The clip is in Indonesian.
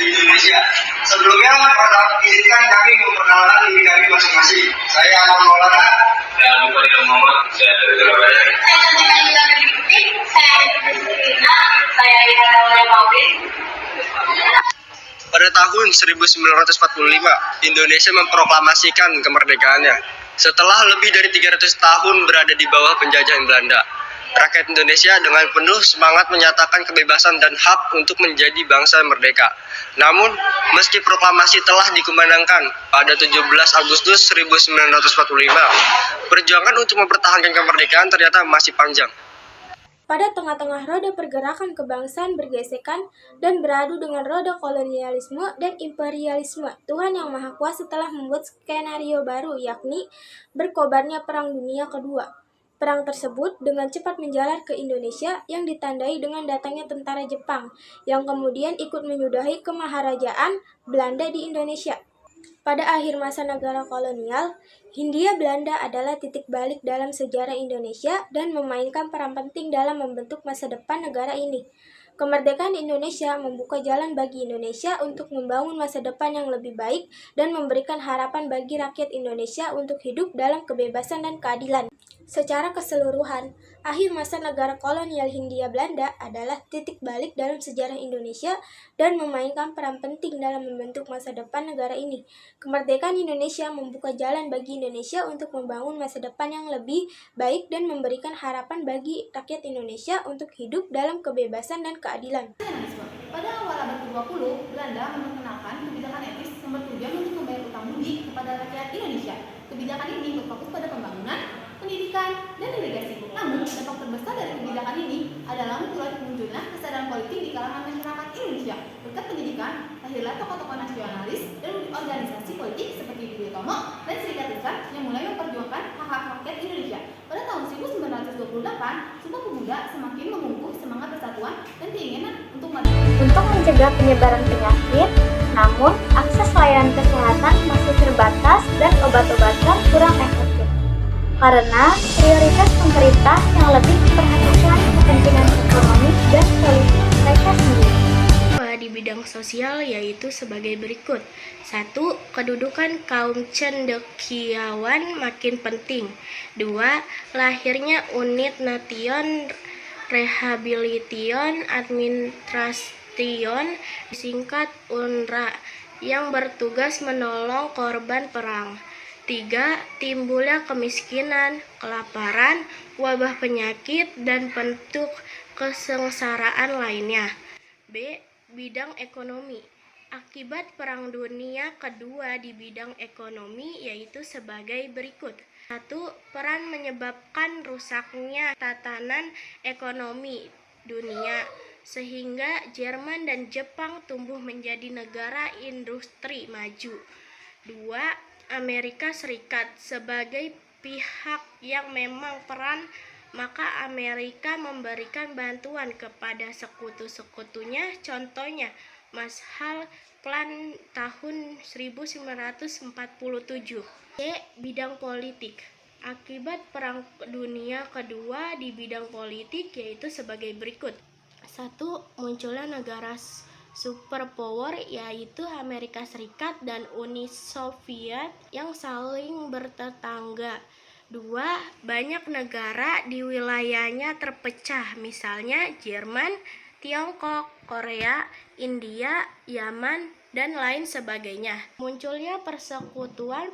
di Indonesia. Sebelumnya, izinkan kami memperkenalkan diri kami masing-masing. Saya Amal Maulana. Saya Abdul Muhammad. Saya dari Surabaya. Saya Cantika Yudha Putih. Saya Kristina. Saya Ina Daulaya Maulid. Pada tahun 1945, Indonesia memproklamasikan kemerdekaannya. Setelah lebih dari 300 tahun berada di bawah penjajahan Belanda, rakyat Indonesia dengan penuh semangat menyatakan kebebasan dan hak untuk menjadi bangsa merdeka. Namun, meski proklamasi telah dikumandangkan pada 17 Agustus 1945, perjuangan untuk mempertahankan kemerdekaan ternyata masih panjang. Pada tengah-tengah roda pergerakan kebangsaan bergesekan dan beradu dengan roda kolonialisme dan imperialisme, Tuhan Yang Maha Kuasa telah membuat skenario baru, yakni berkobarnya Perang Dunia Kedua. Perang tersebut dengan cepat menjalar ke Indonesia yang ditandai dengan datangnya tentara Jepang, yang kemudian ikut menyudahi kemaharajaan Belanda di Indonesia. Pada akhir masa negara kolonial, Hindia Belanda adalah titik balik dalam sejarah Indonesia dan memainkan peran penting dalam membentuk masa depan negara ini. Kemerdekaan Indonesia membuka jalan bagi Indonesia untuk membangun masa depan yang lebih baik dan memberikan harapan bagi rakyat Indonesia untuk hidup dalam kebebasan dan keadilan. Secara keseluruhan, akhir masa negara kolonial Hindia Belanda adalah titik balik dalam sejarah Indonesia dan memainkan peran penting dalam membentuk masa depan negara ini. Kemerdekaan Indonesia membuka jalan bagi Indonesia untuk membangun masa depan yang lebih baik dan memberikan harapan bagi rakyat Indonesia untuk hidup dalam kebebasan dan keadilan. Pada awal abad ke-20, Belanda memperkenalkan kebijakan etis yang bertujuan untuk membayar utang budi kepada rakyat Indonesia. Kebijakan ini berfokus pada pembangunan, pendidikan, dan irigasi. Namun, dampak terbesar dari kebijakan ini adalah munculnya kesadaran politik di kalangan masyarakat Indonesia. Berkat pendidikan, lahirlah tokoh-tokoh nasionalis dan organisasi politik seperti Budi Utomo dan Serikat Besar yang mulai memperjuangkan hak-hak rakyat Indonesia. Pada tahun 1928, Sumpah Pemuda semakin mengukuh semangat persatuan dan keinginan untuk mencegah penyebaran penyakit, namun akses layanan kesehatan masih terbatas dan obat-obatan kurang efektif. Karena prioritas pemerintah yang lebih memperhatikan kepentingan ekonomi dan politik mereka sendiri. Di bidang sosial yaitu sebagai berikut. 1. Kedudukan kaum cendekiawan makin penting. 2. Lahirnya Unit Nation Rehabilitation Administration, disingkat UNRA, yang bertugas menolong korban perang. 3. Timbulnya kemiskinan, kelaparan, wabah penyakit, dan bentuk kesengsaraan lainnya. B. Bidang ekonomi. Akibat Perang Dunia Kedua di bidang ekonomi yaitu sebagai berikut. 1. Peran menyebabkan rusaknya tatanan ekonomi dunia, sehingga Jerman dan Jepang tumbuh menjadi negara industri maju. 2. Amerika Serikat sebagai pihak yang memang peran, maka Amerika memberikan bantuan kepada sekutu-sekutunya, contohnya Marshall Plan tahun 1947. C. Bidang politik. Akibat Perang Dunia Kedua di bidang politik yaitu sebagai berikut. 1. Munculnya negara superpower yaitu Amerika Serikat dan Uni Soviet yang saling bertetangga. 2. Banyak negara di wilayahnya terpecah, misalnya Jerman, Tiongkok, Korea, India, Yaman, dan lain sebagainya. Munculnya persekutuan